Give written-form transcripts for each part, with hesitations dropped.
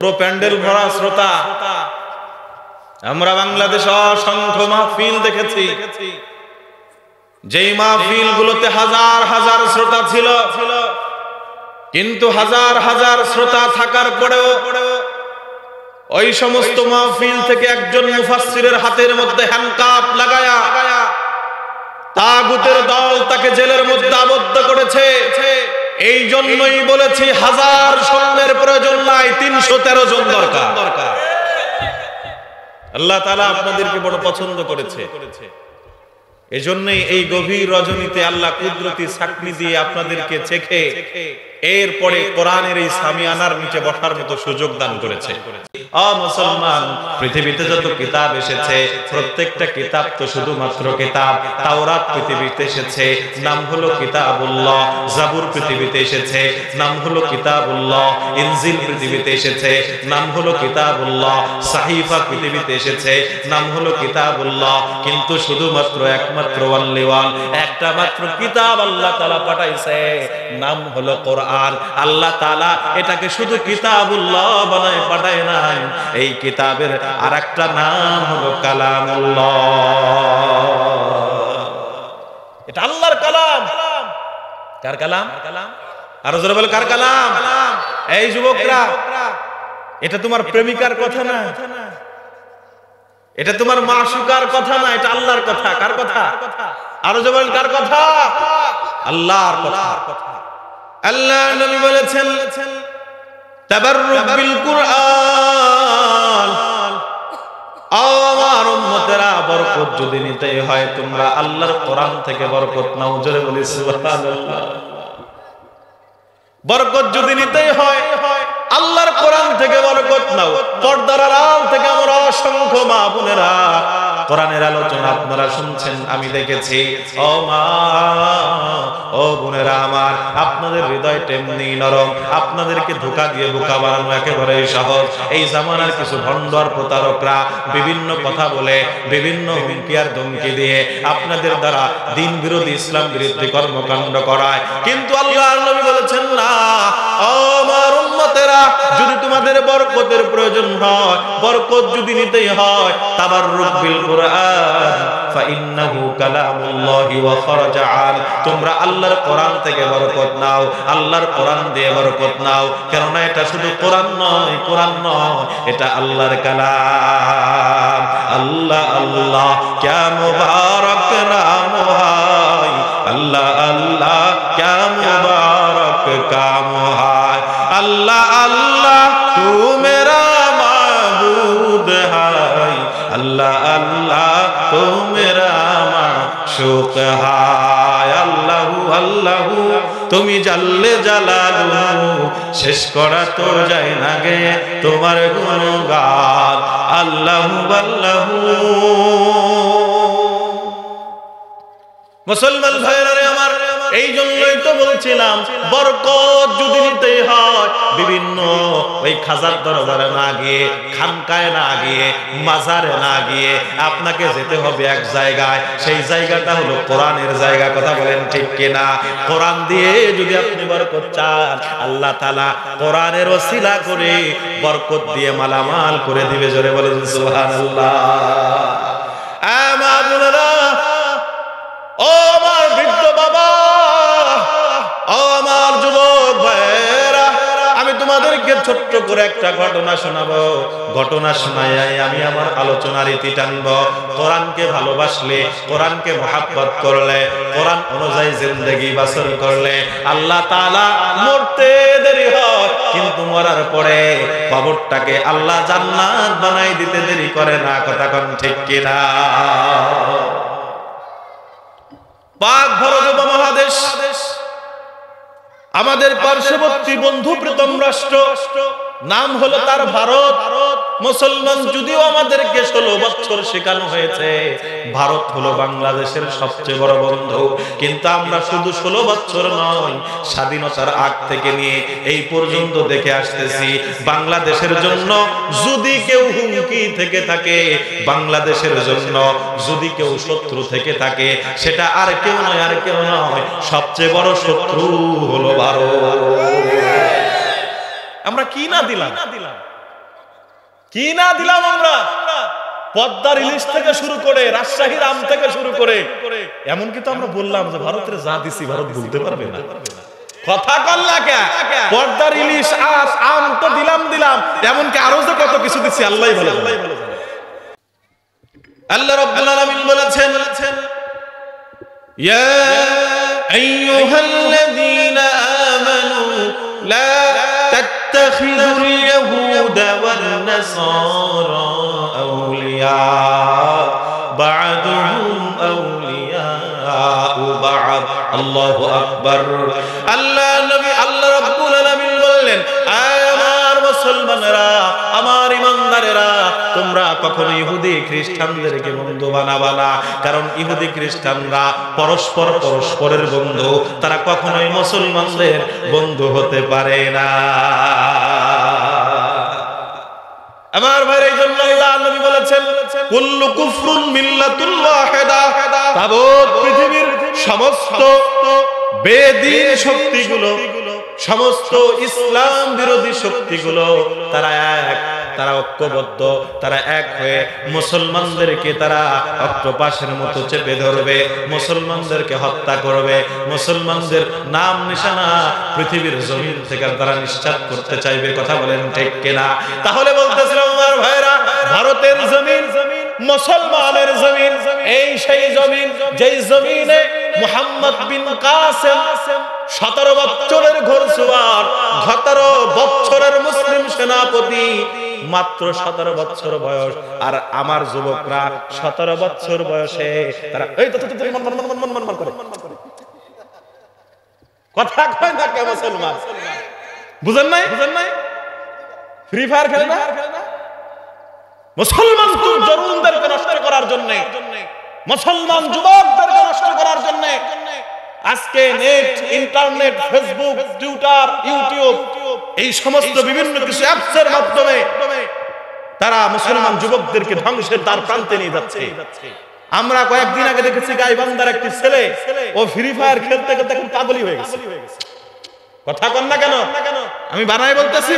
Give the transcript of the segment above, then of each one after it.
পুরো প্যান্ডেল ভরা শ্রোতা। আমরা বাংলাদেশে অসংখ্য মাহফিল দেখেছি, যেই মাহফিল গুলোতে হাজার হাজার শ্রোতা ছিল, কিন্তু হাজার হাজার শ্রোতা থাকার পরেও ওই সমস্ত মাহফিল থেকে একজন মুফাসসিরের হাতের মধ্যে হ্যান্ডকাপ লাগায়া তাগুতের দল তাকে জেলের মধ্যে আবদ্ধ করেছে। এই জন্যই বলেছি হাজার সৈন্যের প্রয়োজন নাই, 313 জন দরকার। আল্লাহ তাআলা আপনাদেরকে বড় পছন্দ করেছে। এজন্যই এই গভীর রজনীতে আল্লাহ কুদরতি ছাকনি দিয়ে আপনাদেরকে চেখে এরপরে কোরআনের এই সামিয়ানার নিচে বসার মতো সুযোগ দান করেছে। মুসলমান, পৃথিবীতে যত কিতাব এসেছে প্রত্যেকটা কিতাব তো শুধুমাত্র কিতাব। তাওরাত পৃথিবীতে এসেছে, নাম হলো কিতাবুল্লাহ। জাবুর পৃথিবীতে এসেছে, নাম হলো কিতাবুল্লাহ। ইনজিল পৃথিবীতে এসেছে, নাম হলো কিতাবুল্লাহ। সাহিফা পৃথিবীতে এসেছে, নাম হলো কিতাবুল্লাহ। কিন্তু শুধুমাত্র একমাত্র অনলি ওয়ান, একটা মাত্র কিতাব আল্লাহ তাআলা পাঠাইছে, নাম হলো কোরআন। আল্লাহ তাআলা এটাকে শুধু কিতাবুল্লাহ বানায় পাঠায় নাই, এই কিতাবের আরেকটা নাম হলো কালামুল্লাহ। এটা আল্লাহর কালাম। কার কালাম? আরো জোরে বল, কার কালাম? এই যুবকরা, এটা তোমার প্রেমিকার কথা না, এটা তোমার মাশুকার কথা না, এটা আল্লাহর কথা। কার কথা? আরো জোরে বল, কার কথা? আল্লাহর কথা। আল্লাহ নবী বলেছেন তাবাররুক বিল কুরআন। আমার উম্মতেরা, বরকত যদি নিতে হয় তোমরা আল্লাহর কোরআন থেকে বরকত নাও। জোরে বলি সুবহানাল্লাহ। বরকত যদি নিতে হয় আল্লাহর কোরআন থেকে বরকত নাও। পর্দার আড়াল থেকে আমরা অসংখ্য মা বোনেরা কোরআনের আলোচনা আপনারা শুনছেন, আমি দেখেছি। ও মা, ও বোনেরা আমার, আপনাদের হৃদয় তেমনি নরম। আপনাদেরকে ধোঁকা দিয়ে বোকা বানানো একেবারে সহজ। এই জামানার কিছু ভণ্ড আর প্রতারকরা বিভিন্ন কথা বলে, বিভিন্ন হুমকি আর ধমকি দিয়ে আপনাদের দ্বারা দিন বিরোধী, ইসলাম বিরোধী কর্মকাণ্ড করায়। কিন্তু আল্লাহর নবী বলেছেন না, ও আমার উম্মতেরা, যদি তোমাদের বরকতের প্রয়োজন হয়, বরকত যদি নিতেই হয়, তাবাররুক বিল কুরআন ফাইন্নাহু কালামুল্লাহি ওয়া খারাজা আন। তোমরা আল্লাহর কোরআন থেকে বরকত নাও, আল্লাহর কোরআন দিয়ে বরকত নাও। কেননা এটা শুধু কোরআন নয়, কোরআন নয়, এটা আল্লাহর কালাম। আল্লাহ আল্লাহ ক্যা মুবারক নাম হায়, আল্লাহ আল্লাহ ক্যা মুবারক কাম হায়। अल्लाह अल्लाह तू मेरा माबूद है, अल्लाह अल्लाह तू मेरा माशूक है। अल्लाह अल्लाह তুমি জাল্লে জালালু, শেষ করা তো যায় না গে তোমার গুণগান। আল্লাহু আল্লাহু। মুসলমান ভাইরা আমার, এই জন্যই তো বলছিলাম বরকত যদি নিতে হয় বিভিন্ন ওই খাজার দরবারে না গিয়ে, খানকায় না গিয়ে, মাজারে না গিয়ে আপনাকে যেতে হবে এক জায়গায়। সেই জায়গাটা হলো কোরআনের জায়গা। কথা বলেন ঠিক কিনা? কোরআন দিয়ে যদি আপনি বরকত চান, আল্লাহ তাআলা কোরআনের ওসিলা করে বরকত দিয়ে মালামাল করে দিবে। জোরে বলেন সুবহানাল্লাহ। আমানুল্লাহ, ও আমার বৃদ্ধ বাবা, ও আমার যুবক ভাইরা, আমি তোমাদেরকে ছোট্ট করে একটা ঘটনা শোনাবো। ঘটনা শোনায় আমি আমার আলোচনার রীতি টানবো। কোরআনকে ভালোবাসলে, কোরআনকে মহাব্বত করলে, কোরআন অনুযায়ী জিন্দেগি বাসর করলে আল্লাহ তাআলা মরতে দেরি হয়, কিন্তু মরার পরে কবরটাকে আল্লাহ জান্নাত বানাই দিতে দেরি করে না। কথা কোন ঠিক কিনা? পাক ভারত উপমহাদেশ, আমাদের পার্শ্ববর্তী বন্ধু প্রীতম রাষ্ট্র, নাম হলো তার ভারত। মুসলমান যদিও আমাদেরকে 16 বছর শেখানো হয়েছে ভারত হলো বাংলাদেশের সবচেয়ে বড় বন্ধু, কিন্তু আমরা শুধু 16 বছর নয়, স্বাধীনতার আগ থেকে নিয়ে এই পর্যন্ত দেখে আসতেছি বাংলাদেশের জন্য যদি কেউ হুমকি থেকে থাকে, বাংলাদেশের জন্য যদি কেউ শত্রু থেকে থাকে, সেটা আর কেউ নয়, আর কেউ নয়, সবচেয়ে বড় শত্রু হলো ভারত। আমরা কি না দিলাম? কি না দিলাম আমরা, পদ্মার ইলিশ থেকে শুরু করে রাজশাহীর আম থেকে শুরু করে এমনকি তো আমরা বললাম যে ভারতের যা দিছি ভারত বলতে পারবে না। কথা কল্লা কে, পদ্মার ইলিশ আর আম তো দিলাম এমনকি আরো যে কত কিছু দিছি আল্লাহই ভালো জানে। আল্লাহ রাব্বুল আলামিন বলেছেন, ইয়া আইয়ুহাল্লাযীনা আমানু লা তাত্তাখিযুল ইয়াহুদা ওয়ান নাসারা আউলিয়া বা'দুহুম আউলিয়াউ বা'দ। আল্লাহু আকবার। আল্লাহ রাব্বুল আলামিন বললেন, আমার মুসলমানেরা, আমার ইমানদারেরা, তোমরা কখনো ইহুদি খ্রিস্টানদেরকে বন্ধু বানাবা না, কারণ ইহুদি খ্রিস্টানরা পরস্পরের বন্ধু, তারা কখনোই মুসলমানদের বন্ধু হতে পারে না। আমার ভাইরা, এই জন্য আল্লাহ নবী বলেছেন, কুল্লু কুফরুন মিল্লাতুল ওয়াহিদা। তাবৎ পৃথিবীর সমস্ত বেদীন শক্তিগুলো, সমস্ত ইসলাম বিরোধী শক্তিগুলো তারা এক, তারা ঐক্যবদ্ধ, তারা এক হয়ে মুসলমানদেরকে তারা অক্টোপাসের মতো চেপে ধরবে, মুসলমানদেরকে হত্যা করবে, মুসলমানদের নাম নিশানা পৃথিবীর জমিন থেকে তারা নিঃশ্বাস করতে চাইবে। কথা বলেন ঠিক কিনা? তাহলে বলতেছিলাম আমার ভাইরা, ভারতের জমিন মুসলমানের জমিন, এই সেই জমিন যেই জমিনে মুহাম্মদ বিন কাসেম 17 বছরের ঘোড়সওয়ার, 17 বছরের মুসলিম সেনাপতি, মাত্র 17 বছর বয়স, আর আমার যুবকরা 17 বছর বয়সে তারা এই তো মন করে কথা কয় না কে মুসলমান? বুঝেন নাই? ফ্রি ফায়ার খেলে না মুসলমান তরুণদেরকে নষ্ট করার জন্য, মুসলমান যুবকদেরকে নষ্ট করার জন্য আজকে net, internet, Facebook, Twitter, YouTube, এই সমস্ত বিভিন্ন কিছু অ্যাপসের মাধ্যমে তারা মুসলমান যুবকদেরকে ধ্বংসের দ্বার প্রান্তে নিয়ে যাচ্ছে। আমরা কয়েকদিন আগে দেখেছি গাইবান্ধার একটি ছেলে, ও ফ্রি ফায়ার খেলতে খেলতে এখন পাগলই হয়ে গেছে। কথা কন না কেন? আমি বানাই বলতেছি।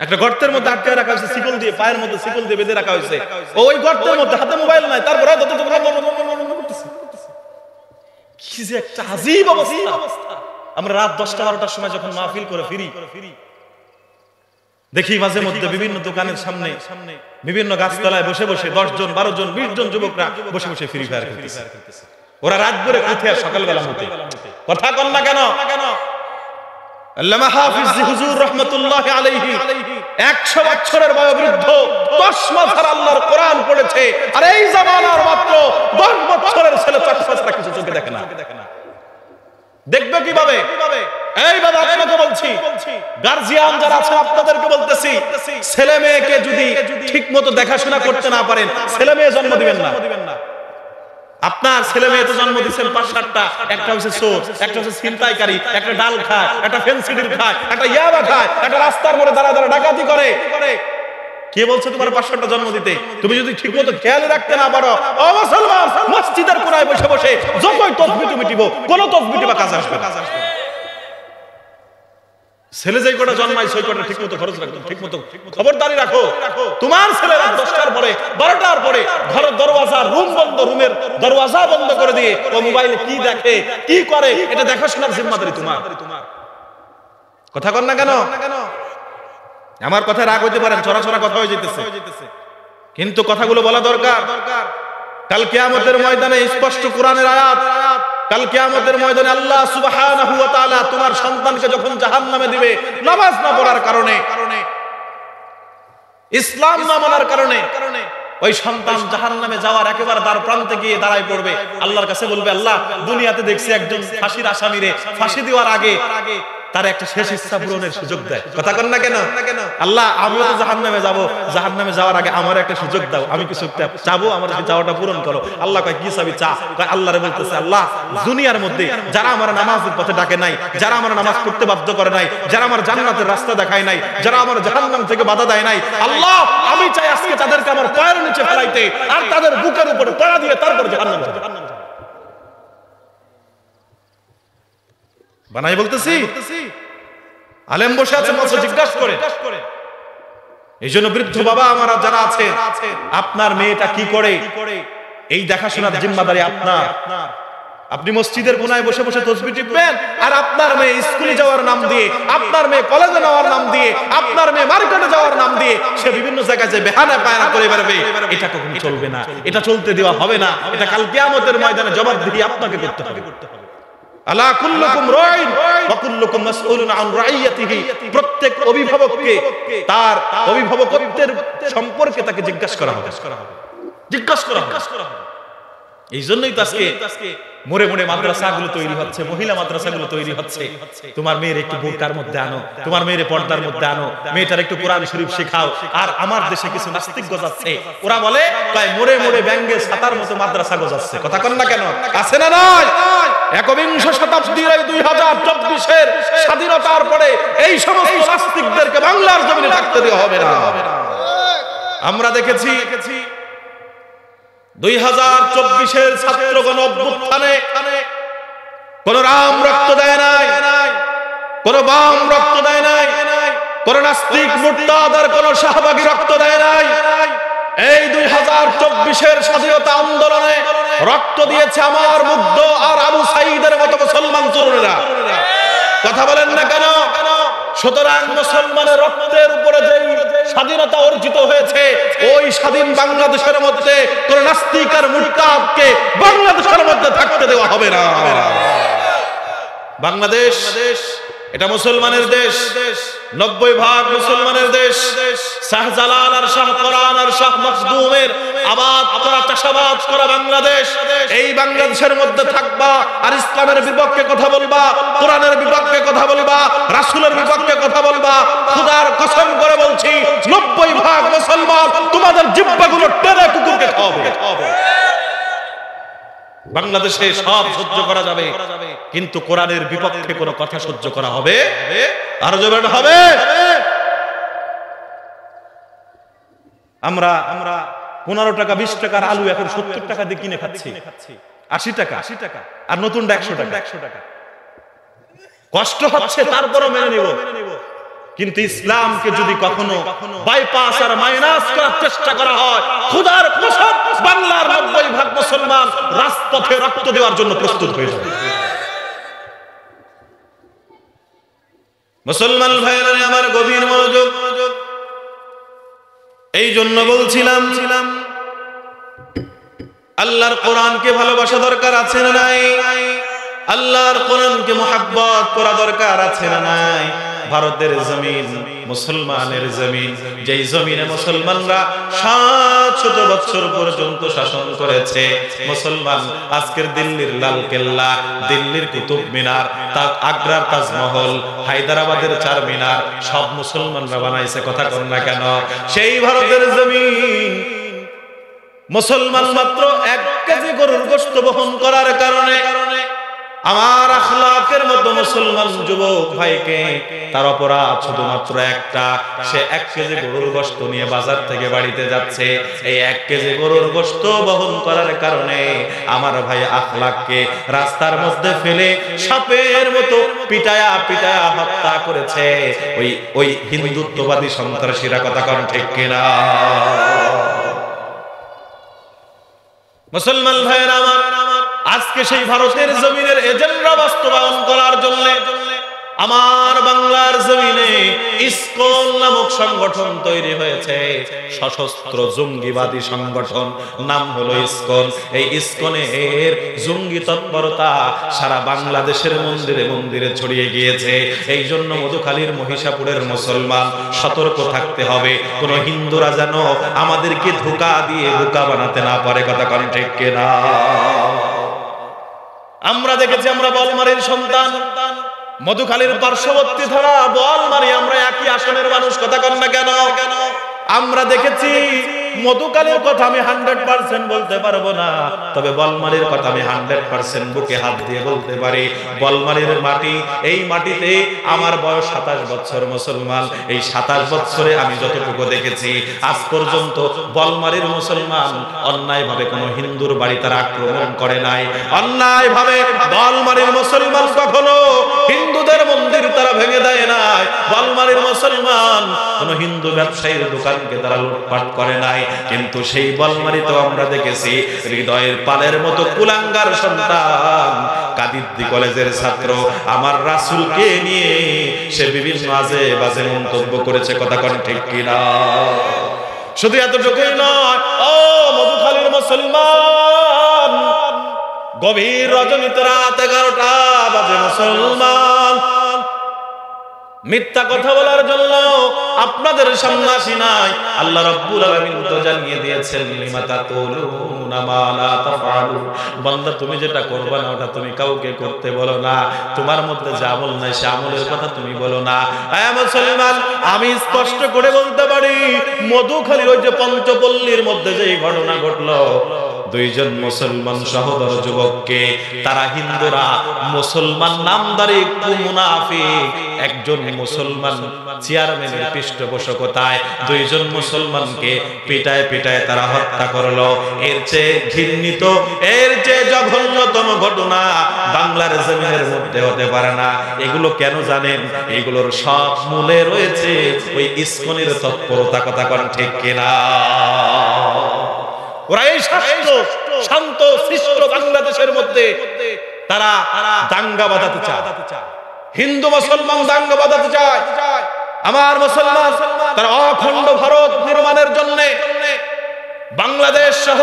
একটা গর্তের মধ্যে আটকে রাখা হয়েছে শিকল দিয়ে, পায়ের মধ্যে শিকল দিয়ে বেঁধে রাখা হয়েছে। ওই গর্তের মধ্যে হাতে মোবাইল নাই, তারপরে কি যে একটা আজীব অবস্থা। আমরা রাত 10টা-12টার সময় যখন মাহফিল করে ফিরি, দেখি মাঝে মধ্যে বিভিন্ন দোকানের সামনে, বিভিন্ন গাছতলায় বসে বসে 10 জন, 12 জন, 20 জন যুবকরা বসে বসে ফ্রি ফায়ার খেলতেছে। ওরা রাত ভরে উঠে আর সকালবেলা মতে। কথা কন না কেন? আল্লামা হাফিজ হুজুর রাহমাতুল্লাহি আলাইহি 100 বছরের বয়োবৃদ্ধ, 10 মাস আল্লাহর কোরআন পড়েছে, আর এই জামানার মাত্র 10 বছরের ছেলে চক্ষুছাড়া কিছু চোখে দেখে না। দেখবে কিভাবে? এই বাবা, আপনাকে বলছি, গার্জিয়ান যারা আছে আপনাদেরকে বলতেছি, ছেলে মেয়েকে যদি ঠিকমতো দেখাশোনা করতে না পারেন, ছেলে মেয়ে জন্ম দিবেন না। আপনার ছেলে মেয়ে তো জন্ম দিচ্ছেন 5-7টা, একটা হচ্ছে চোর, একটা হচ্ছে ছিনতাইকারী, একটা ডাল খায়, একটা ফেন্সিডিল খায়, একটা ইয়াবা খায়, একটা রাস্তার মোড়ে দাঁড়া দাঁড়া ডাকাতি করে। কে বলছে তোমার 5-7টা জন্ম দিতে? তুমি যদি ঠিকমতো খেয়াল রাখতে না পারো, ও মুসলমান, মসজিদের কোণায় বসে বসে যতই তসবিহ মিটিব, কোন তসবিহ বা কাজ আসবে না। ছেলে যেই কটা জন্মায় সেই কটা ঠিকমতো খরচ রাখো, ঠিকমতো খবরদারি রাখো। তোমার ছেলে রাত 10টার পরে, 12টার পরে ঘরের দরওয়াজা, রুম বন্ধ, রুমের দরওয়াজা বন্ধ করে দিয়ে ও মোবাইলে কি দেখে, কি করে, এটা দেখাশোনার জিম্মাদারি তোমার। কথা কন না কেন? আমার কথা রাগ হইতে পারেন, ছড়া কথা হয়ে যেতেছে, কিন্তু কথাগুলো বলা দরকার। কাল কিয়ামতের ময়দানে স্পষ্ট কোরআনের আয়াত, কাল কিয়ামতের ময়দানে আল্লাহ সুবহানাহু ওয়া তাআলা তোমার সন্তানকে যখন জাহান্নামে দিবে, নামাজ না পড়ার কারণে, ইসলাম না মানার কারণে, ওই সন্তান জাহান্নামে যাওয়ার একেবারে দ্বার প্রান্তে গিয়ে দাঁড়ায় পড়বে। আল্লাহর কাছে বলবে, আল্লাহ, দুনিয়াতে দেখছি একজন ফাঁসির আসামিরে ফাঁসি দেওয়ার আগে তার একটা শেষ ইচ্ছা পূরণের সুযোগ দেয়। কথা কন না কেন? আল্লাহ, আমিও তো জাহান্নামে যাব, জাহান্নামে যাওয়ার আগে আমার একটা সুযোগ দাও, আমি কিছু চাবো, আমার চাওয়াটা পূরণ করো। আল্লাহ কয়, কি চাবি? চা। আল্লাহরে বলতেছে, আল্লাহ, দুনিয়ার মধ্যে যারা আমার নামাজের পথে ডাকে নাই, যারা আমার নামাজ পড়তে বাধ্য করে নাই, যারা আমার জান্নাতের রাস্তা দেখায় নাই, যারা আমার জাহান্নাম থেকে বাধা দেয় নাই, আল্লাহ, আমি চাই আজকে তাদেরকে আমার পায়ের নিচে ফেলাইতে, আর তাদের বুকের উপরে পড়া দিয়ে তারপর জাহান্নামে যাবে। বানাই বলতেছি, আলেম বসে আছে, জিজ্ঞাসা করে এই জন্য বৃদ্ধ বাবা আমারা যারা আছেন, আপনার মেয়েটা কি করে এই দেখাশোনার জিম্মাদারি আপনার। আপনি মসজিদের কোনায় বসে বসে তাসবিহ টিপবেন, আর আপনার মেয়ে স্কুলে যাওয়ার নাম দিয়ে, আপনার মেয়ে কলেজে যাওয়ার নাম দিয়ে, আপনার মেয়ে মার্কেটে যাওয়ার নাম দিয়ে সে বিভিন্ন জায়গায় যে বেহানা পায়না করে বেরোবে, এটা কখনো চলবে না, এটা চলতে দেওয়া হবে না। এটা কাল কিয়ামতের ময়দানে জবাবদিহি আপনাকে করতে হবে। আলা কুল্লুকুম রাইন ওয়া কুল্লুকুম মাসউলুন আন রাইয়াতিহি। প্রত্যেক অভিভাবককে তার অভিভাবকত্বের সম্পর্কে তাকে জিজ্ঞাসা করা হবে। এই জন্যই তো আজকে মোড়ে মোড়ে মাদ্রাসাগুলো তৈরি হচ্ছে, মহিলা মাদ্রাসাগুলো তৈরি হচ্ছে। তোমার মেয়ের একটু বোরকার মধ্যে আনো, তোমার মেয়ের পর্দার মধ্যে আনো, মেয়েটার একটু কোরআন শরীফ শেখাও। আর আমার দেশে কিছু নাস্তিক গজাচ্ছে, ওরা বলে তাই মোড়ে মোড়ে ব্যাঙ্গে ছাতার মতো মাদ্রাসা গজাচ্ছে। কথা কন না কেন? আছে না নয়? একবিংশ শতাব্দীর এই 2024-এর স্বাধীনতার পরে এই সমস্ত নাস্তিকদেরকে বাংলার জমিনে থাকতে দেওয়া হবে না। আমরা দেখেছি 2024-এর ছাত্রগণ অভ্যুত্থানে কোন রাম রক্ত দেয় নাই, কোন বাম রক্ত দেয় নাই, কোন নাস্তিক মুরতাদ আর কোন শাহবাগী রক্ত দেয় নাই। এই 2024-এর স্বাধীনতা আন্দোলনে রক্ত দিয়েছে আমার মুগ্ধ আর আবু সাঈদের মতো মুসলমান তরুণেরা। কথা বলেন না কেন? সুতরাং মুসলমানের রক্তের উপরে যে স্বাধীনতা অর্জিত হয়েছে, ওই স্বাধীন বাংলাদেশের মধ্যে কোন নাস্তিক আর মুরতাদকে বাংলাদেশের মধ্যে থাকতে দেওয়া হবে না। বাংলাদেশ এটা মুসলমানের দেশ, 90% মুসলমানের দেশ। শাহজালাল আর শাহ পরান আর শাহ মখদুমের আবাদ করা, চাষাবাদ করা বাংলাদেশ। এই বাংলাদেশের মধ্যে থাকবা আর ইসলামের বিপক্ষে কথা বলবা, কোরআনের বিপক্ষে কথা বলবা, রাসূলের বিপক্ষে কথা বলবা। খোদার কসম করে বলছি 90% মুসলমান তোমাদের জিহ্বাগুলো টেনে কুকুরকে খাওয়াবে। বাংলাদেশে সব সহ্য করা যাবে, কিন্তু কোরআনের বিপক্ষে কোনো কথা সহ্য করা হবে আরো জোরে হবে। আমরা 15 টাকা 20 টাকার আলু এখন 70 টাকা দিয়ে কিনে খাচ্ছি, 80 টাকা, আর নতুনটা 100 টাকা। কষ্ট হচ্ছে, তারপরও মেনে নিব। কিন্তু ইসলামকে যদি কখনো বাইপাস আর মাইনাস করার চেষ্টা করা হয়, খোদার কসম বাংলার 90% মুসলমান রাজপথে রক্ত দেওয়ার জন্য প্রস্তুত হয়ে যাবে। মুসলমান ভাইরা আমার গভীর মনোযোগ। এই জন্য বলছিলাম আল্লাহর কোরআনকে ভালোবাসা দরকার আছে না নাই? আল্লাহর কোরআনকে মুহাব্বত করা দরকার আছে না নাই? ভারতের জমিন মুসলমানের জমিন, যেই জমিনে মুসলমানরা 700 বছর পর্যন্ত শাসন করেছে। মুসলমান আজকের দিল্লির লাল কেল্লা, দিল্লির কুতুব মিনার, আগ্রার তাজমহল, হায়দ্রাবাদের চারমিনার সব মুসলমানরা বানাইছে। কথা কন না কেন? সেই ভারতের জমিন মুসলমান মাত্র 1 কেজি গরুর গোশত বহন করার কারণে আমার আখলাকের মতো মুসলমান যুবক ভাইকে তার অপরাধ শুধুমাত্র একটা, সে 1 কেজি গরুর গোশত নিয়ে বাজার থেকে বাড়িতে যাচ্ছে। এই 1 কেজি গরুর গোশত বহন করার কারণে আমার ভাই আখলাককে রাস্তার মধ্যে ফেলে সাপের মতো পিটায়া হত্যা করেছে ওই হিন্দুত্ববাদী সন্ত্রাসীরা। কথা কোন ঠিক কিনা? মুসলমান ভাইরা আমার, আজকে সেই ভারতের জমিনের এজেন্ডা বাস্তবায়ন করার জন্য আমার বাংলার জমিনে ইসকন নামক সংগঠন তৈরি হয়েছে। সশস্ত্র জঙ্গিবাদী সংগঠন, নাম হলো ইসকন। এই ইসকনের জঙ্গি তৎপরতা সারা বাংলাদেশের মন্দিরে মন্দিরে ছড়িয়ে গিয়েছে। এই জন্য মধুখালীর মহিষাপুরের মুসলমান সতর্ক থাকতে হবে, কোন হিন্দুরা যেন আমাদেরকে ধোঁকা দিয়ে বোকা বানাতে না পারে। কথা কোন ঠিক কিনা? আমরা দেখেছি, আমরা বলমারির সন্তান, মধুখালীর পার্শ্ববর্তী থানা বলমারি, আমরা একই আসনের মানুষ। কথা কন না কেন? আমরা দেখেছি মধুখালীর কথা আমি 100% বলতে পারবো না, তবে বলমারীর কথা আমি 100% বুকে হাত দিয়ে বলতে পারি। বলমারীর মাটি, এই মাটিতে আমার বয়স 27 বছর মুসলমান। এই 27 বছরে আমি যতটুকু দেখেছি, আজ পর্যন্ত বলমারীর মুসলমান অন্যায়ভাবে কোনো হিন্দুর বাড়ি তারা আক্রমণ করে নাই। অন্যায়ভাবে বলমারীর মুসলমান কখনো হিন্দুদের মন্দির তারা ভেঙে দেয় নাই। বলমারীর মুসলমান কোন হিন্দু ব্যবসায়ীর দোকানকে তারা লুটপাট করে নাই। কিন্তু সেই বলমারীতে আমরা দেখেছি হৃদয়ের পালের মতো কুলাঙ্গার সন্তান, কাদিদ্দি কলেজের ছাত্র আমার রাসূলকে নিয়ে সে বিভিন্ন আজে বাজে মন্তব্য করেছে। কথা কোন ঠিক কিনা? শুধু এতটুকুই নয়, ও মধুখালীর মুসলমান, গভীর রজনীতে রাত 11টা বাজে মুসলমান মিথ্যা কথা বলার জন্য আপনাদের সামনে আসি নাই। আল্লাহ রাব্বুল আলামিন তো জানিয়ে দিয়েছেন, লিমা তাকুলুনা মা লা তাফআলুন। বান্দা, তুমি যেটা করবে না ওটা তুমি কাউকে করতে বলো না। তোমার মধ্যে যে আমল নাই সে আমলের কথা তুমি বলো না। হে মুসলমান, আমি স্পষ্ট করে বলতে পারি, মধুখালীর ওই যে পঞ্চপল্লীর মধ্যে যে ঘটনা ঘটলো, দুইজন মুসলমান সহোদর যুবককে তারা হিন্দুরা মুসলমান নামধারী মুনাফিক একজন মুসলমান চেয়ারম্যানের পৃষ্ঠপোষকতায় দুইজন মুসলমানকে পিটায় পিটায় তারা হত্যা করলো। এর চেয়ে ঘৃণিত, এর চেয়ে জঘন্যতম ঘটনা বাংলার জমিনের মধ্যে হতে পারে না। এগুলো কেন জানেন? এগুলোর সব মূলে রয়েছে ওই ইসকনের তৎপরতা। কথা কোন ঠিক কিনা? ওরা এই শান্ত শিষ্ট বাংলাদেশের মধ্যে তারা দাঙ্গা বাঁধাতে চায়, হিন্দু মুসলমান দাঙ্গা বাঁধাতে চায়। আমার মুসলমান তারা অখণ্ড ভারত নির্মাণের জন্য বাংলাদেশ সহ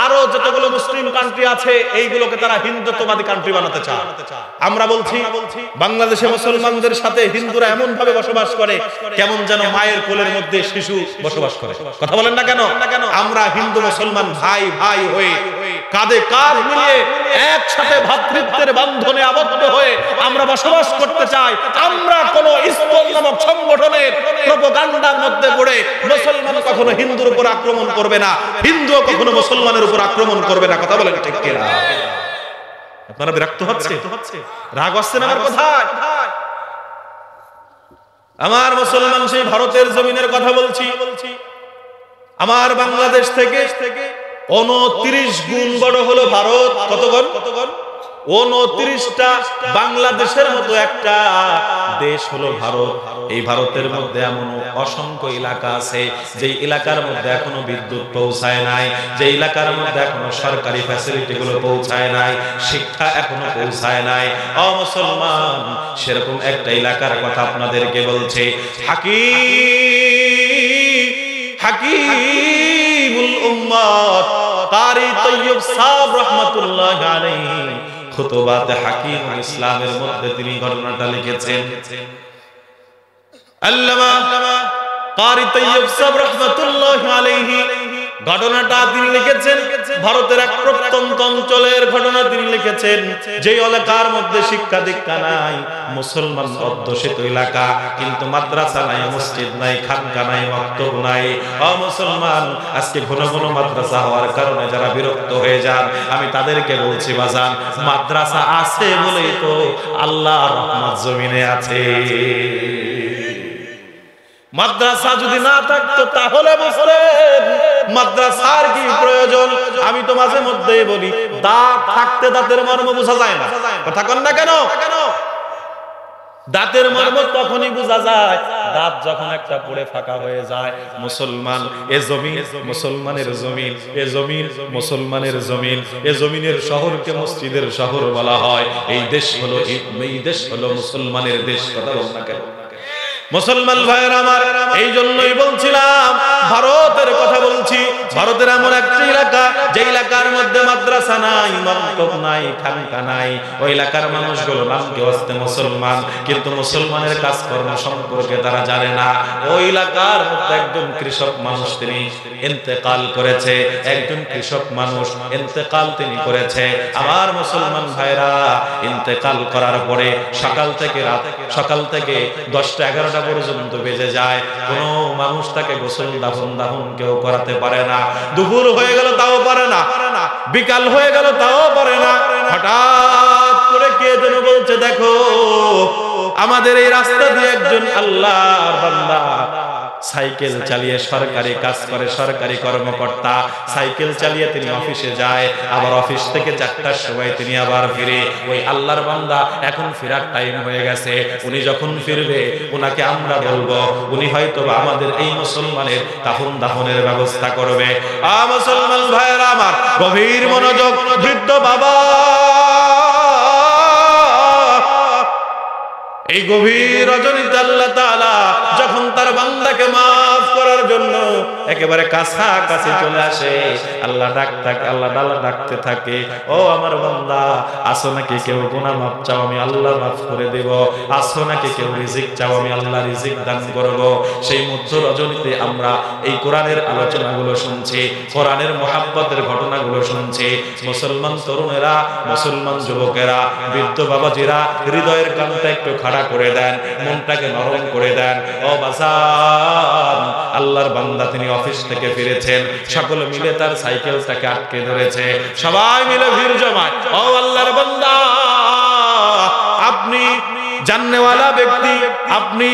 আরো যতগুলো মুসলিম কান্ট্রি আছে এইগুলোকে তারা হিন্দুত্ববাদী কান্ট্রি বানাতে চায়। আমরা বলছি বাংলাদেশে মুসলমানদের সাথে হিন্দুরা এমন ভাবে বসবাস করে কেমন যেন মায়ের কোলের মধ্যে শিশু বসবাস করে। কথা বলেন না কেন? আমরা হিন্দু মুসলমান ভাই ভাই হয়ে কাঁধে কাঁধ মিলিয়ে একসাথে ভ্রাতৃত্বের বন্ধনে আবদ্ধ হয়ে আমরা বসবাস করতে চাই। আমরা কোন ইসকন নামক সংগঠনের প্রোপাগান্ডার মধ্যে পড়ে মুসলমান কখনো হিন্দুর উপর আক্রমণ করবে না, হিন্দুও কখনো মুসলমানের উপর আক্রমণ করবে না। কথা বলেন ঠিক কিনা? আপনারা বিরক্ত হচ্ছে, রাগ আসছে না আমার কথায়? আমার মুসলমান সেই ভারতের জমিনের কথা বলছি। আমার বাংলাদেশ থেকে 29 গুণ বড় হলো ভারত। কত গুণ? 29টা বাংলাদেশের মতো একটা দেশ হলো ভারত। এই ভারতের মধ্যে এমন অসংখ্য এলাকা আছে যে এলাকার মধ্যে এখনো বিদ্যুৎ পৌঁছায় নাই, যে এলাকার মধ্যে এখনো সরকারি ফ্যাসিলিটি গুলো পৌঁছায় নাই, শিক্ষা এখনো পৌঁছায় নাই। ও মুসলমান, সেরকম একটা এলাকার কথা আপনাদেরকে বলছে। হাকিমুল উম্মাত কারি তৈয়ব সাহেব রাহমাতুল্লাহ আলাইহি খুতবাতে হাকিমুল ইসলামের মধ্যে তিনি ঘটনাটা লিখেছেন। আল্লামা কারি তৈয়ব সাহেব রাহমাতুল্লাহ আলাইহি ঘটনাটা তিনি লিখেছেন ভারতের এক প্রত্যন্ত অঞ্চলের ঘটনা তিনি লিখেছেন। যে এলাকার মধ্যে শিক্ষা দীক্ষা নাই, মুসলমান অধ্যুষিত এলাকা, কিন্তু মাদ্রাসা নাই, মসজিদ নাই, খানকা নাই, মাকতব নাই। ও মুসলমান, আজকে ঘন ঘন মাদ্রাসা হওয়ার কারণে যারা বিরক্ত হয়ে যান, আমি তাদেরকে বলছি, বাজান, মাদ্রাসা আছে বলেই তো আল্লাহর রহমত জমিনে আছে। মাদ্রাসা যদি না থাকতো তাহলে বুঝলেন মাদ্রাসার কি প্রয়োজন। আমি তো মাঝে মধ্যেই বলি, দাঁত থাকতে দাঁতের মর্ম বোঝা যায় না। কথা কন না কেন? দাঁতের মর্ম তখনই বোঝা যায় দাঁত যখন একটা পড়ে ফাঁকা হয়ে যায়। মুসলমান এ জমিন মুসলমানের জমিন, এ জমিন মুসলমানের জমিন, এ জমিনের শহরকে মসজিদের শহর বলা হয়। এই দেশ হলো মুসলমানের দেশ। কথা বল না কেন? মুসলমান ভাইয়ের আমার, এই জন্যই বলছিলাম ভারতের কথা বলছি। ভারতের এমন একটা এলাকা যে এলাকার মধ্যে মাদ্রাসা নাই, মক্তব নাই, খানকা নাই। ওই এলাকার মানুষগুলো নামকে হস্তে মুসলমান, কিন্তু মুসলমানের কাজকর্ম সম্পর্কে তারা জানে না। ওই এলাকার মধ্যে একজন কৃষক মানুষ তিনি ইন্তেকাল করেছে, একজন কৃষক মানুষ ইন্তেকাল তিনি করেছে। আমার মুসলমান ভাইরা, ইন্তেকাল করার পরে সকাল থেকে 10টা 11টা পর্যন্ত বেজে যায়, কোনো মানুষ তাকে গোসল দাফন কেউ করাতে পারে না। দুপুর হয়ে গেল তাও পারে না, বিকাল হয়ে গেল তাও পারে না। হঠাৎ করে কে যেন বলছে, দেখো আমাদের এই রাস্তা দিয়ে একজন আল্লাহর বান্দা সাইকেল চালিয়ে সরকারি কাজ করে, সরকারি কর্মকর্তা, সাইকেল চালিয়ে তিনি অফিসে যায়, আবার অফিস থেকে 4টার সময় তিনি আবার ফিরে। ওই আল্লাহর বান্দা এখন ফেরার টাইম হয়ে গেছে, উনি যখন ফিরবে ওনাকে আমরা বলবো, উনি হয়তো আমাদের এই মুসলমানের কাফন দাফনের ব্যবস্থা করবে। মুসলমান ভাইয়েরা আমার, গভীর মনোযোগ। বৃদ্ধ বাবা এই গভীর রজনীতে আল্লাহ তাআলা যখন তার বান্দাকে মাফ করার জন্য একেবারে কাছাকাছি চলে আসে, আল্লাহ ডাকতে থাকে, ও আমার বান্দা, আসো নাকি কেউ গুনাহ মাফ চাও, আমি আল্লাহ মাফ করে দেব। আসো নাকি কেউ রিজিক চাও, আমি আল্লাহ রিজিক দান করব। সেই মধ্য রজনীতে আমরা এই কোরআনের আলোচনাগুলো শুনছি, কোরআনের মহাব্বতের ঘটনাগুলো শুনছি। মুসলমান তরুণেরা, মুসলমান যুবকেরা, বৃদ্ধ বাবাজিরা হৃদয়ের কানটা একটু খাড়া করে দেন, মনটাকে নরম করে দেন। ও বাজান, আল্লাহর বান্দা তিনি অফিস থেকে ফিরেছেন, সকলে মিলে তার সাইকেলটাকে আটকে ধরেছে, সবাই মিলে ভিড় জমায়। ও আল্লাহর বান্দা, আপনি জাননেওয়ালা ব্যক্তি, আপনি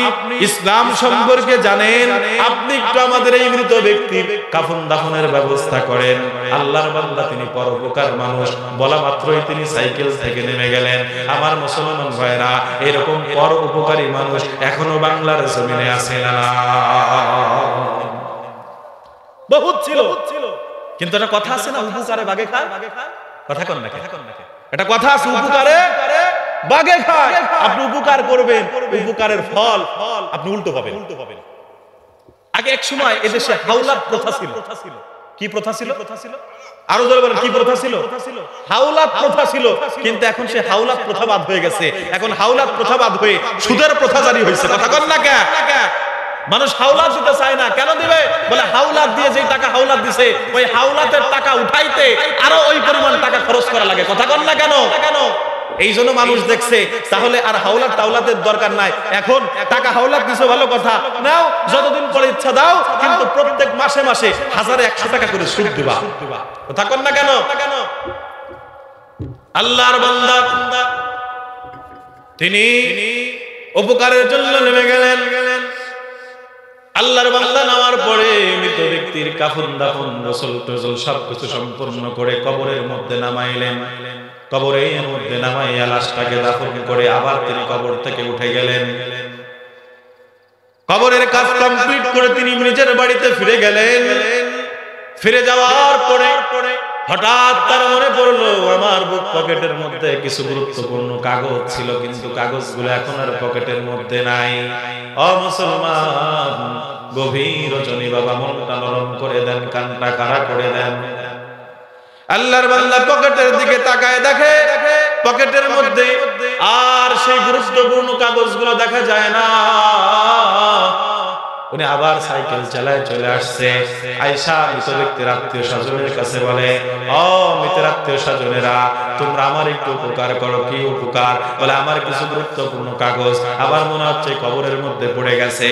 ইসলাম সম্পর্কে জানেন, আপনি একটু আমাদের এই মৃত ব্যক্তির কাফন দাফনের ব্যবস্থা করেন। আল্লাহর বান্দা তিনি পরোপকার মানুষ, বলা মাত্রই তিনি সাইকেল থেকে নেমে গেলেন। আমার মুসলমান ভাইরা, এরকম পরোপকারী মানুষ এখনো বাংলার জমিনে আছে না? বহুত ছিল, কিন্তু একটা কথা আছে না, উপকারে বাগে খায়। কথা কন না, এটা কথা আছে, উপকারে বাগে খায়। আপনি উপকার করবেন, উপকারের ফল আপনি উল্টো পাবেন। আগে এক সময় এদেশে হাওলাত প্রথা ছিল। কি প্রথা ছিল? আরো জোরে বলেন, কি প্রথা ছিল? হাওলাত প্রথা ছিল। কিন্তু এখন সে হাওলাত প্রথা বাদ হয়ে গেছে। এখন হাওলাত প্রথা বাদ হয়ে সুদের প্রথা জারি হয়েছে। কথা কন না কে? মানুষ হাওলাত দিতে চায় না। কেন দিবে? বলে হাওলাত দিয়ে যে টাকা হাওলাত দিছে, ওই হাওলাতের টাকা উঠাইতে আরো ওই পরিমাণ টাকা খরচ করা লাগে। কথা কন না কেন? এই জন্য মানুষ দেখছে তাহলে আর হাওলাত টাওলাতের দরকার নাই। এখন টাকা হাওলাত দিছো, ভালো কথা, নাও, যতদিন পরে ইচ্ছা দাও, কিন্তু প্রত্যেক মাসে মাসে 1000-100 টাকা করে সুদ দিবা। কথা কন না কেন? আল্লাহর বান্দা তিনি উপকারের জন্য নেমে গেলেন। আল্লাহর বান্দা নামার পরে মৃত ব্যক্তির কাফন দাফন, গোসল টোসল সবকিছু সম্পূর্ণ করে কবরের মধ্যে নামাইলেন। কবরের মধ্যে নামাইয়া লাশটাকে দাফন করে আবার তিনি কবর থেকে উঠে গেলেন। কবরের কাজ কমপ্লিট করে তিনি নিজের বাড়িতে ফিরে গেলেন। ফিরে যাওয়ার পরে হঠাৎ তার মনে পড়লো, আমার বুক পকেটের মধ্যে কিছু গুরুত্বপূর্ণ কাগজ ছিল, কিন্তু কাগজগুলো এখন আর পকেটের মধ্যে নাই। ও মুসলমান, গভীর রজনী বাবা, মনটা নরম করে দেন, কানটা খাড়া করে দেন। আল্লাহর বান্দা পকেটের দিকে তাকায়, দেখে পকেটের মধ্যে আর সেই গুরুত্বপূর্ণ কাগজগুলো দেখা যায় না। উনি আবার সাইকেল চালায় চলে আসছে। আয়েশা মৃত ব্যক্তির আত্মীয় স্বজনের কাছে বলে, ও মৃতের আত্মীয় স্বজনেরা, তোমরা আমার একটু উপকার করো। কি উপকার? বলে, আমার কিছু গুরুত্বপূর্ণ কাগজ আবার মনে হচ্ছে কবরের মধ্যে পড়ে গেছে।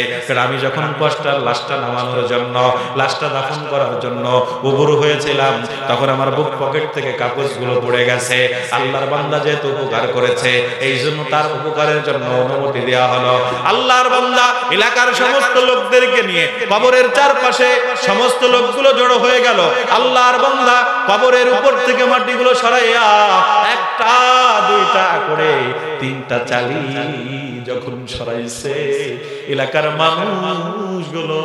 আমি যখন কষ্টার লাশটা নামানোর জন্য, লাশটা দাফন করার জন্য উবুর হয়েছিলাম, তখন আমার বুক পকেট থেকে কাগজগুলো পড়ে গেছে। আল্লাহর বান্দা যেহেতু উপকার করেছে, এই জন্য তার উপকারের জন্য অনুমতি দেওয়া হলো। আল্লাহর বান্দা এলাকার সমস্ত লোকদেরকে নিয়ে কবরের চারপাশে সমস্ত লোকগুলো জড়ো হয়ে গেল। আল্লাহর বান্দা কবরের উপর থেকে মাটিগুলো সরাইয়া 1টা 2টা করে 3টা চালি যখন সরাইছে, এলাকার মানুষগুলো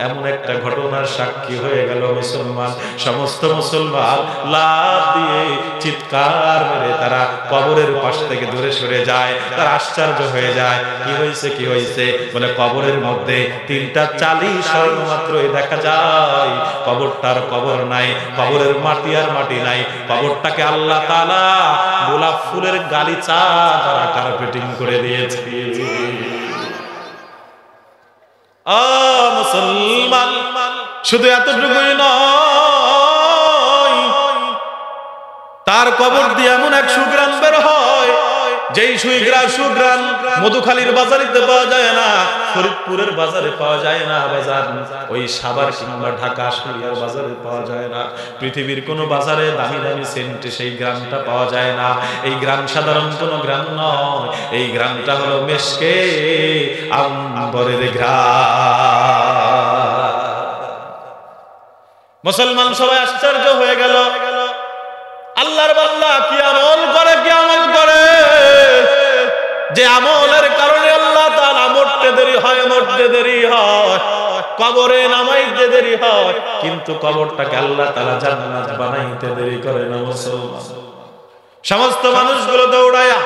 এমন একটা ঘটনার সাক্ষী হয়ে গেল। মুসলমান, সমস্ত মুসলমান লাফ দিয়ে চিৎকার মেরে তারা কবরের পাশ থেকে দূরে সরে যায়। তারা আশ্চর্য হয়ে যায়, কি হয়েছে, কি হয়েছে? বলে, কবরের মধ্যে 3টা চালি সরানো মাত্রই দেখা যায় কবর কবরটার কবর নাই, কবরের মাটি আর মাটি নাই, কবরটাকে আল্লাহ তাআলা গোলাপ ফুলের গালিচা দ্বারা কার্পেটিং করে দিয়েছে। মুসলমান, শুধু এতটুকুই নয়, তার কবর দিয়ে এমন এক সুগ্রাণ বের হয়, যেই সুগ্রাণ মধুখালীর বাজারিতে পাওয়া যায় না, ফরিদপুরের বাজারে পাওয়া যায় না, বাজার ওই সাভার কিংবা ঢাকা আশুলিয়ার বাজারে পাওয়া যায় না, পৃথিবীর কোনো বাজারে দামি দামি সেন্টে সেই গ্রামটা পাওয়া যায় না। এই গ্রাম সাধারণ কোনো গ্রাম নয়, এই গ্রামটা হলো মেশকে আম্বরের গ্রাম। মুসলমান সবাই আশ্চর্য হয়ে গেল, আল্লাহর বান্দা কি আমল করে, কি আমল করে যে আমলের কারণে আল্লাহ তাআলা মরতে দেরি হয়, মরতে দেরি হয়, কবরে নামাইতে দেরি হয়, কিন্তু কবরটাকে আল্লাহ তাআলা জান্নাত বানাইতে দেরি করে না। মুসলমান সমস্ত মানুষগুলো দৌড়ায়া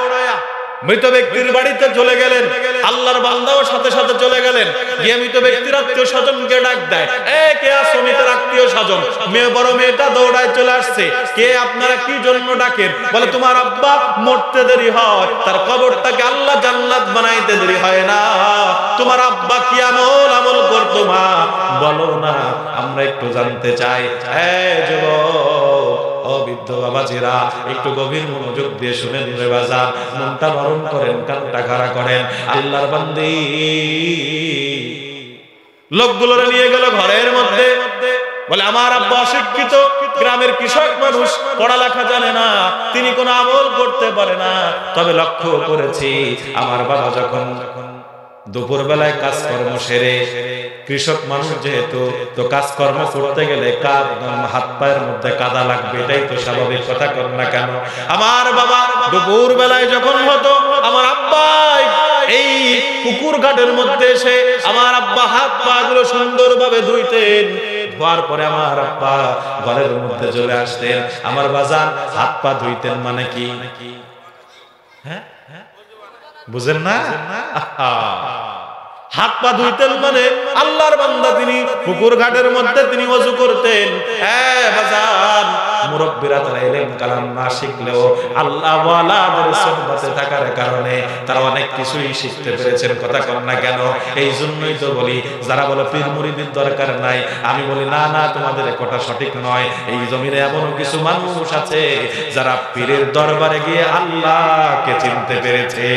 মৃত ব্যক্তির বাড়িতে চলে গেলেন, আল্লাহর বান্দাও সাথে সাথে চলে গেলেন, গিয়ে মৃত ব্যক্তির আত্মীয় স্বজনকে ডাক দেয়, কে আছো মৃতের আত্মীয় স্বজন? বড় মেয়েটা দৌড়ায় চলে আসছে, কে আপনারা কি জন্য ডাকেন? বলে তোমার আব্বা মরতে দেরি হয়, তার কবরটাকে আল্লাহ জান্নাত বানাইতে দেরি হয় না। তোমার আব্বা কি আমল করতো মা বলো না, আমরা একটু জানতে চাই। যুবক, ও বৃদ্ধ বাবাজিরা, একটু গভীর মনোযোগ দিয়ে শুনেন রে বাজার, মনটা নরম করেন, কানটা খাড়া করেন। আল্লাহর বান্দি লোকগুলোরে নিয়ে গেল ঘরের মধ্যে, বলে আমার আব্বা অশিক্ষিত, গ্রামের কৃষক মানুষ, পড়ালেখা জানে না, তিনি কোনো আমল করতে পারে না, তবে লক্ষ্য করেছি আমার বাবা যখন দুপুর বেলায় কাজকর্ম সেরে, কৃষক মানুষ যেহেতু, তো কাজকর্ম করতে গেলে হাত পায়ের মধ্যে কাদা লাগবে, এটাই তো স্বাভাবিক কথা, কর না কেন? আমার বাবা দুপুর বেলায় যখন হতো, আমার আব্বা এই পুকুর ঘাটের মধ্যে এসে আমার আব্বা হাত পা গুলো সুন্দরভাবে ধুইতেন, ধোয়ার পরে আমার আব্বা ঘরের মধ্যে চলে আসতেন। আমার বাজান হাত পা ধুইতেন মানে কি? হ্যাঁ, বুঝেন না? হাত পা ধুইতেন মানে আল্লাহর বান্দা তিনি পুকুর ঘাটের মধ্যে তিনি ওযু করতেন। হ্যাঁ বাজান, মুরব্বিরা তারা ইলম কালাম না শিখলেও আল্লাহ ওয়ালাদের সুহবতে থাকার কারণে তারা অনেক কিছুই শিখতে পেরেছেন, কথা কর না কেন? এই জন্যই তো বলি, যারা বলে পীর মুরিদের দরকার নাই, আমি বলি না না, তোমাদের কথা সঠিক নয়। এই জমিনে এমন কিছু মানুষ আছে যারা পীরের দরবারে গিয়ে আল্লাহকে চিনতে পেরেছে।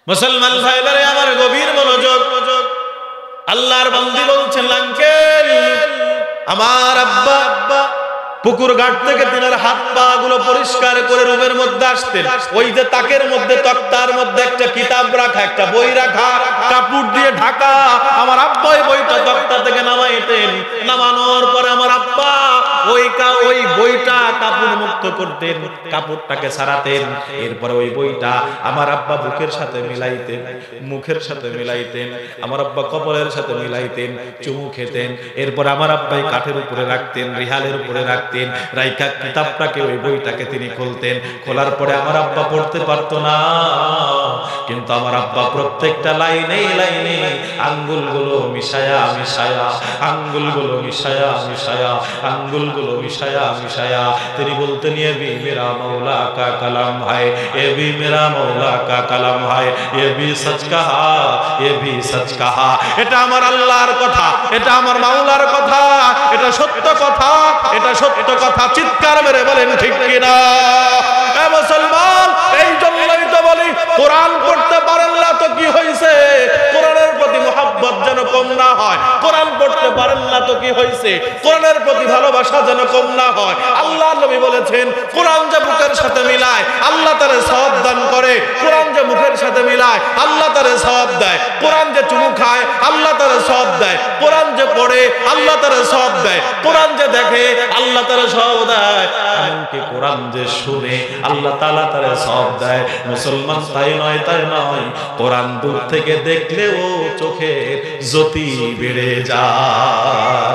মুসলমান ভাইরা আমার গভীর মনোযোগ, আল্লাহর বান্দি বলছেন, আঙ্কেল আমার আব্বা পুকুর ঘাট থেকে তিনার হাত পা গুলো পরিষ্কার করে রুমের মধ্যে আসতেন। ওই যে তাকের মধ্যে, তক্তার মধ্যে একটা কিতাব রাখা, একটা বই রাখা, কাপড় দিয়ে ঢাকা, আমার আব্বা ওই বইটা তক্তা থেকে নামাইতেন। নামানোর পরে আমার আব্বা ওই বইটা কাপড় মুক্ত করতেন, কাপড়টাকে ছাড়াতেন। এরপরে ওই বইটা আমার আব্বা বুকের সাথে মিলাইতেন, মুখের সাথে মিলাইতেন, আমার আব্বা কপালের সাথে মিলাইতেন, চুমু খেতেন। এরপর আমার আব্বাই কাঠের উপরে রাখতেন, রিহালের উপরে রাখতেন, রাইখা কিতাবটাকে, ওই বইটাকে তিনি খুলতেন। খোলার পরে আমার আব্বা পড়তে পারতো না, কিন্তু আমার আব্বা প্রত্যেকটা লাইনে লাইনে আঙ্গুলগুলো মিশায়া মিশায়া, আঙ্গুলগুলো মিশায়া মিশায়া, আঙ্গুলগুলো মিশায়া মিশায়া তিনি বলতেন, ये भी मेरा मौला का कलम है, ये भी मेरा मौला का कलम है, ये भी सच कहा, ये भी सच कहा। এটা আমার আল্লাহর কথা, এটা আমার মাওলার কথা, এটা সত্য কথা, এটা সত্য কথা। চিৎকার মেরে বলেন ঠিক কিনা? এ মুসলমান, এই জন্যই তো বলি, কোরআন পড়তে পারেন না তো কি হয়েছে? কোরআনের প্রতি মুহাব্বত যেন কম না হয়। কোরআন পড়তে পারেন না তো কি হয়েছে? কোরআনের প্রতি ভালোবাসা যেন কম না হয়। আল্লাহ নবী বলেছেন, কোরআন যে বুকের সাথে মিলায় আল্লাহ তারে সওয়াব দান করে, কোরআন যে মুখের সাথে মিলায় আল্লাহ তারে সওয়াব দেয়, কোরআন যে চুমু খায় আল্লাহ তারে সওয়াব দেয়, কোরআন যে পড়ে আল্লাহ তারে সওয়াব দেয়, কোরআন যে দেখে আল্লাহ তারে সওয়াব দেয়, এমনকি কোরআন যে শুনে আল্লাহ তাআলা তারে সওয়াব দেয়। মুসলমান তাই নয়, তাই নয়, কোরআন দূর থেকে দেখলেও চোখের জ্যোতি বেড়ে যায়।